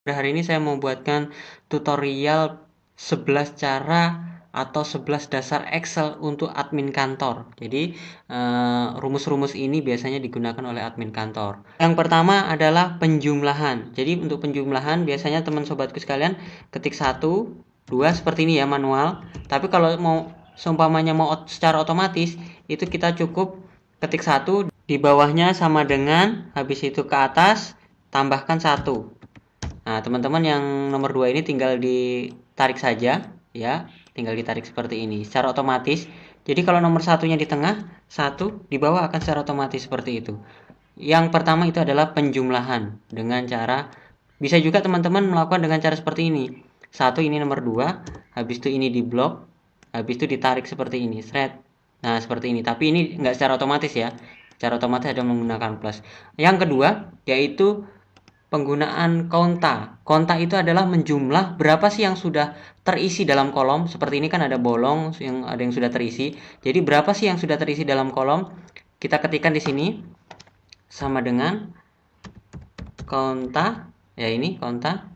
Hari ini saya mau buatkan tutorial 11 cara atau 11 dasar Excel untuk admin kantor. Jadi rumus-rumus ini biasanya digunakan oleh admin kantor. Yang pertama adalah penjumlahan. Jadi untuk penjumlahan biasanya teman sobatku sekalian ketik 1, 2 seperti ini ya manual. Tapi kalau mau seumpamanya mau secara otomatis itu kita cukup ketik 1, di bawahnya sama dengan, habis itu ke atas tambahkan 1. Nah, teman-teman yang nomor 2 ini tinggal ditarik saja, ya. Tinggal ditarik seperti ini, secara otomatis. Jadi kalau nomor satunya di tengah, satu di bawah akan secara otomatis seperti itu. Yang pertama itu adalah penjumlahan dengan cara, bisa juga teman-teman melakukan dengan cara seperti ini. Satu ini nomor 2, habis itu ini di blok, habis itu ditarik seperti ini, thread. Nah, seperti ini. Tapi ini enggak secara otomatis ya. Secara otomatis ada menggunakan plus. Yang kedua, yaitu penggunaan konta. Konta itu adalah menjumlah berapa sih yang sudah terisi dalam kolom. Seperti ini kan ada bolong, yang ada yang sudah terisi. Jadi berapa sih yang sudah terisi dalam kolom? Kita ketikkan di sini sama dengan konta, ya ini konta.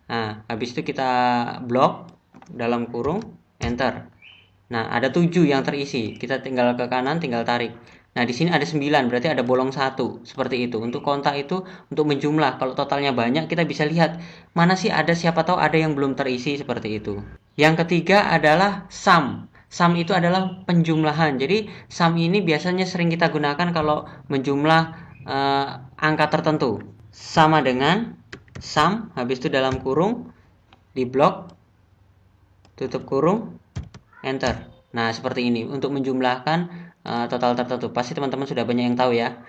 Nah, habis itu kita blok dalam kurung enter. Nah, ada 7 yang terisi. Kita tinggal ke kanan, tinggal tarik. Nah, di sini ada 9, berarti ada bolong 1. Seperti itu. Untuk kontak itu untuk menjumlah. Kalau totalnya banyak, kita bisa lihat mana sih ada, siapa tahu ada yang belum terisi seperti itu. Yang ketiga adalah sum. Sum itu adalah penjumlahan. Jadi, sum ini biasanya sering kita gunakan kalau menjumlah angka tertentu. Sama dengan sum, habis itu dalam kurung, di blok, tutup kurung, enter. Nah, seperti ini untuk menjumlahkan total tertentu. Pasti teman-teman sudah banyak yang tahu ya.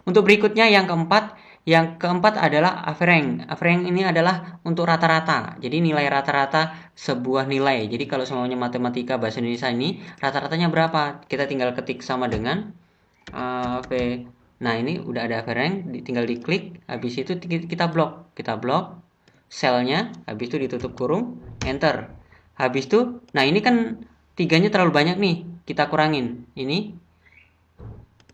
Untuk berikutnya yang keempat adalah average. Average ini adalah untuk rata-rata. Jadi nilai rata-rata sebuah nilai. Jadi kalau semuanya matematika bahasa Indonesia ini rata-ratanya berapa? Kita tinggal ketik sama dengan Nah, ini udah ada average, tinggal diklik, habis itu kita blok. Kita blok selnya, habis itu ditutup kurung, enter. Habis itu, nah ini kan 3-nya terlalu banyak nih, kita kurangin. Ini,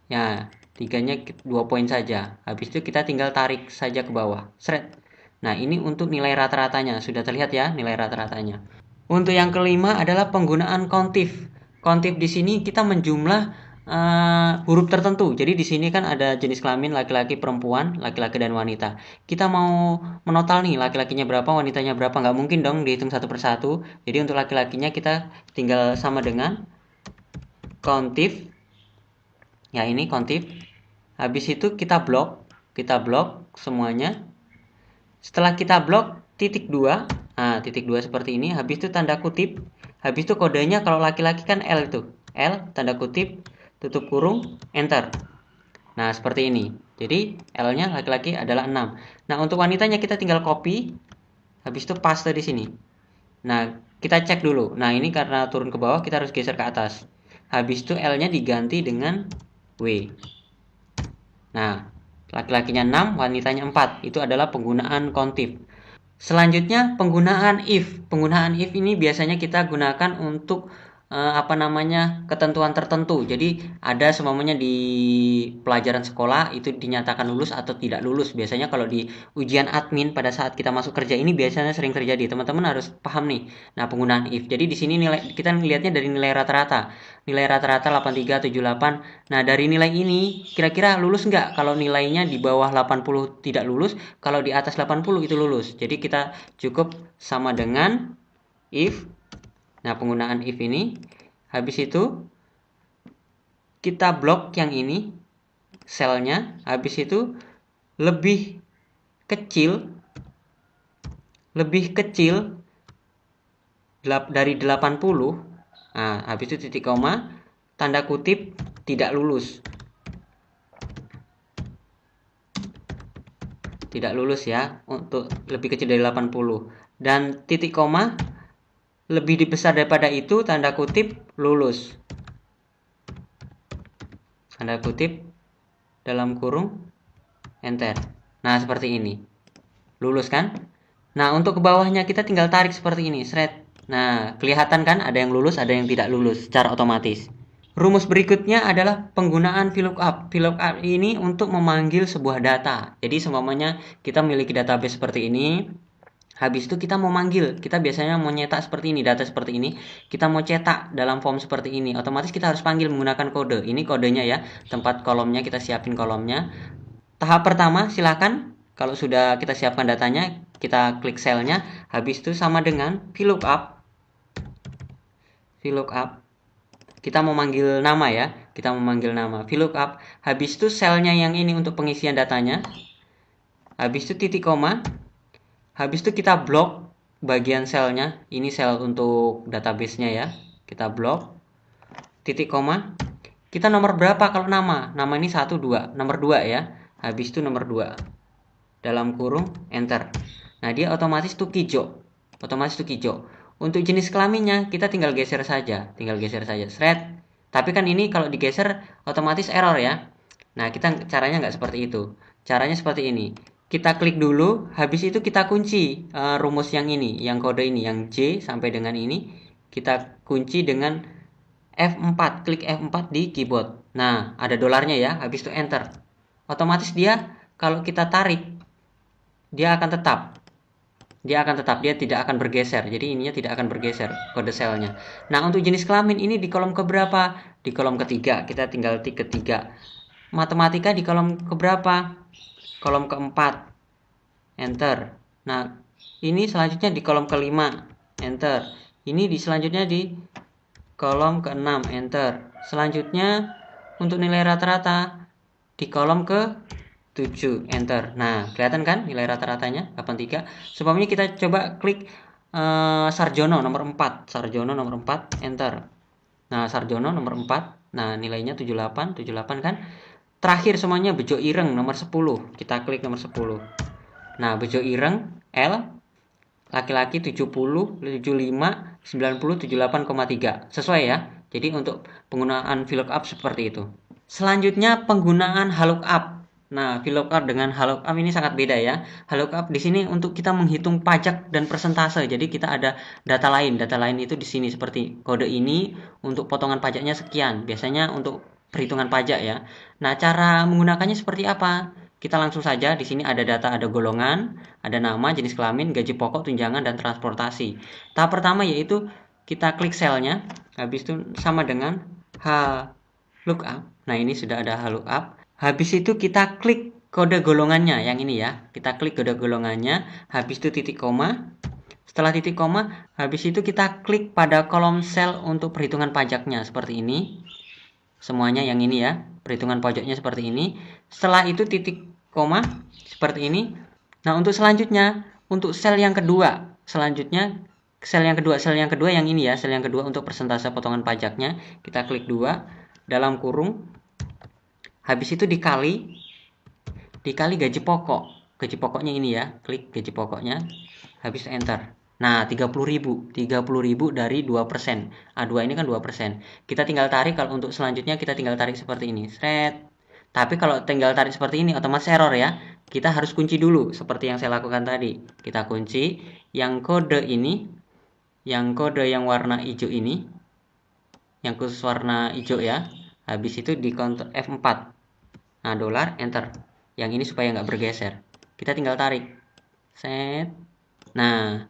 ya 3-nya 2 poin saja. Habis itu kita tinggal tarik saja ke bawah, seret. Nah, ini untuk nilai rata-ratanya, sudah terlihat ya nilai rata-ratanya. Untuk yang kelima adalah penggunaan kontif. Kontif di sini kita menjumlah huruf tertentu. Jadi di sini kan ada jenis kelamin laki-laki, perempuan, laki-laki dan wanita. Kita mau menotal nih laki-lakinya berapa, wanitanya berapa, nggak mungkin dong dihitung satu persatu. Jadi untuk laki-lakinya kita tinggal sama dengan kontif. Ya ini kontif. Habis itu kita blok semuanya. Setelah kita blok titik 2, nah titik 2 seperti ini. Habis itu tanda kutip. Habis itu kodenya kalau laki-laki kan L itu. L tanda kutip, tutup kurung, enter. Nah, seperti ini. Jadi, L-nya laki-laki adalah 6. Nah, untuk wanitanya kita tinggal copy, habis itu paste di sini. Nah, kita cek dulu. Nah, ini karena turun ke bawah, kita harus geser ke atas. Habis itu L-nya diganti dengan W. Nah, laki-lakinya 6, wanitanya 4. Itu adalah penggunaan kontif. Selanjutnya, penggunaan if. Penggunaan if ini biasanya kita gunakan untuk ketentuan tertentu. Jadi ada semuanya di pelajaran sekolah itu dinyatakan lulus atau tidak lulus. Biasanya kalau di ujian admin pada saat kita masuk kerja ini biasanya sering terjadi. Teman-teman harus paham nih. Nah, penggunaan if. Jadi di sini nilai kita lihatnya dari nilai rata-rata. Nilai rata-rata 83, 78. Nah, dari nilai ini kira-kira lulus nggak? Kalau nilainya di bawah 80 tidak lulus, kalau di atas 80 itu lulus. Jadi kita cukup sama dengan if. Nah, penggunaan if ini, habis itu kita blok yang ini, selnya, habis itu lebih kecil dari 80. Nah, habis itu titik koma, tanda kutip tidak lulus. Tidak lulus ya, untuk lebih kecil dari 80. Dan titik koma lebih besar daripada itu, tanda kutip lulus. Tanda kutip dalam kurung enter. Nah, seperti ini. Lulus kan? Nah, untuk ke bawahnya kita tinggal tarik seperti ini, shred. Nah, kelihatan kan ada yang lulus, ada yang tidak lulus secara otomatis. Rumus berikutnya adalah penggunaan VLOOKUP. VLOOKUP ini untuk memanggil sebuah data. Jadi seumpamanya kita memiliki database seperti ini, habis itu kita mau manggil, kita biasanya mau nyetak seperti ini, data seperti ini, kita mau cetak dalam form seperti ini, otomatis kita harus panggil menggunakan kode. Ini kodenya ya, tempat kolomnya kita siapin kolomnya. Tahap pertama silakan, kalau sudah kita siapkan datanya, kita klik selnya, habis itu sama dengan VLOOKUP. Kita mau manggil nama ya, kita mau manggil nama VLOOKUP. Habis itu selnya yang ini untuk pengisian datanya, habis itu titik koma, habis itu kita blok bagian selnya, ini sel untuk database-nya ya, kita blok, titik koma, kita nomor berapa kalau nama ini 1, 2, nomor 2 ya, habis itu nomor 2, dalam kurung, enter. Nah dia otomatis tuh hijau, Untuk jenis kelaminnya kita tinggal geser saja, thread. Tapi kan ini kalau digeser otomatis error ya. Nah kita caranya nggak seperti itu, caranya seperti ini. Kita klik dulu, habis itu kita kunci rumus yang ini, yang kode ini, yang J sampai dengan ini, kita kunci dengan F4, klik F4 di keyboard. Nah ada dolarnya ya, habis itu enter. Otomatis dia kalau kita tarik, dia akan tetap, dia tidak akan bergeser. Jadi ininya tidak akan bergeser kode selnya. Nah untuk jenis kelamin ini di kolom keberapa? Di kolom ketiga, kita tinggal tik ketiga. Matematika di kolom keberapa? Kolom keempat, enter. Nah ini selanjutnya di kolom kelima, enter. Ini selanjutnya di kolom keenam, enter. Selanjutnya untuk nilai rata-rata di kolom ke 7, enter. Nah kelihatan kan nilai rata-ratanya 83. Sebelumnya kita coba klik Sarjono nomor 4, enter. Nah Sarjono nomor 4, nah nilainya 78 kan. Terakhir semuanya Bejo Ireng nomor 10, kita klik nomor 10. Nah Bejo Ireng L, laki-laki 70, 75, 90, 78,3, sesuai ya. Jadi untuk penggunaan VLOOKUP seperti itu. Selanjutnya penggunaan HLOOKUP. Nah, VLOOKUP dengan HLOOKUP ini sangat beda ya. HLOOKUP di sini untuk kita menghitung pajak dan persentase. Jadi kita ada data lain. Data lain itu di sini seperti kode ini untuk potongan pajaknya sekian. Biasanya untuk perhitungan pajak ya. Nah, cara menggunakannya seperti apa? Kita langsung saja, di sini ada data, ada golongan, ada nama, jenis kelamin, gaji pokok, tunjangan, dan transportasi. Tahap pertama yaitu kita klik selnya, habis itu sama dengan HLOOKUP. Nah ini sudah ada HLOOKUP. Habis itu kita klik kode golongannya, yang ini ya. Kita klik kode golongannya, habis itu titik koma. Setelah titik koma, habis itu kita klik pada kolom sel untuk perhitungan pajaknya, seperti ini. Semuanya yang ini ya, perhitungan pajaknya seperti ini. Setelah itu titik koma, seperti ini. Nah untuk selanjutnya, untuk sel yang kedua, sel yang kedua yang ini ya, sel yang kedua untuk persentase potongan pajaknya, kita klik 2, dalam kurung, habis itu dikali gaji pokoknya ini ya, klik gaji pokoknya, habis itu enter. Nah 30.000 dari 2%, A2 ini kan 2%, kita tinggal tarik. Kalau untuk selanjutnya kita tinggal tarik seperti ini, thread. Tapi kalau tinggal tarik seperti ini otomatis error ya, kita harus kunci dulu seperti yang saya lakukan tadi. Kita kunci yang kode ini, yang warna hijau ini, yang khusus warna hijau ya, habis itu di counter F4. Nah dolar, enter. Yang ini supaya nggak bergeser, kita tinggal tarik, set. Nah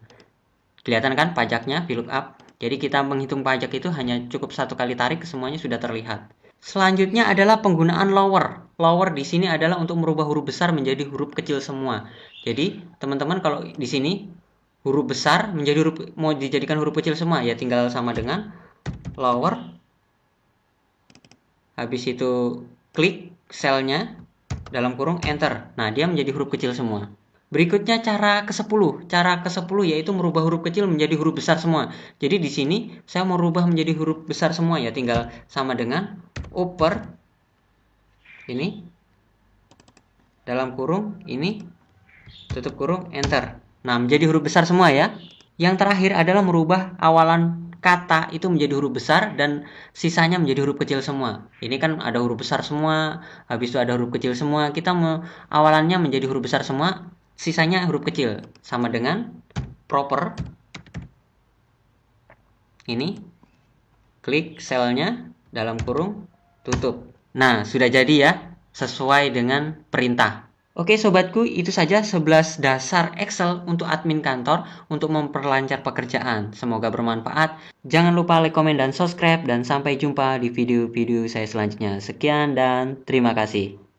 kelihatan kan pajaknya VLOOKUP. Jadi kita menghitung pajak itu hanya cukup satu kali tarik, semuanya sudah terlihat. Selanjutnya adalah penggunaan lower. Lower di sini adalah untuk merubah huruf besar menjadi huruf kecil semua. Jadi teman-teman kalau di sini huruf besar menjadi mau dijadikan huruf kecil semua ya, tinggal sama dengan lower. Habis itu klik selnya, dalam kurung, enter. Nah dia menjadi huruf kecil semua. Berikutnya cara ke-10. Cara ke-10 yaitu merubah huruf kecil menjadi huruf besar semua. Jadi di sini saya mau rubah menjadi huruf besar semua ya, tinggal sama dengan upper ini, dalam kurung ini, tutup kurung, enter. Nah menjadi huruf besar semua ya. Yang terakhir adalah merubah awalan kata itu menjadi huruf besar dan sisanya menjadi huruf kecil semua. Ini kan ada huruf besar semua, habis itu ada huruf kecil semua. Kita awalannya menjadi huruf besar semua, sisanya huruf kecil, sama dengan proper ini, klik selnya, dalam kurung, tutup. Nah, sudah jadi ya, sesuai dengan perintah. Oke sobatku, itu saja 11 dasar Excel untuk admin kantor untuk memperlancar pekerjaan. Semoga bermanfaat. Jangan lupa like, komen, dan subscribe. Dan sampai jumpa di video-video saya selanjutnya. Sekian dan terima kasih.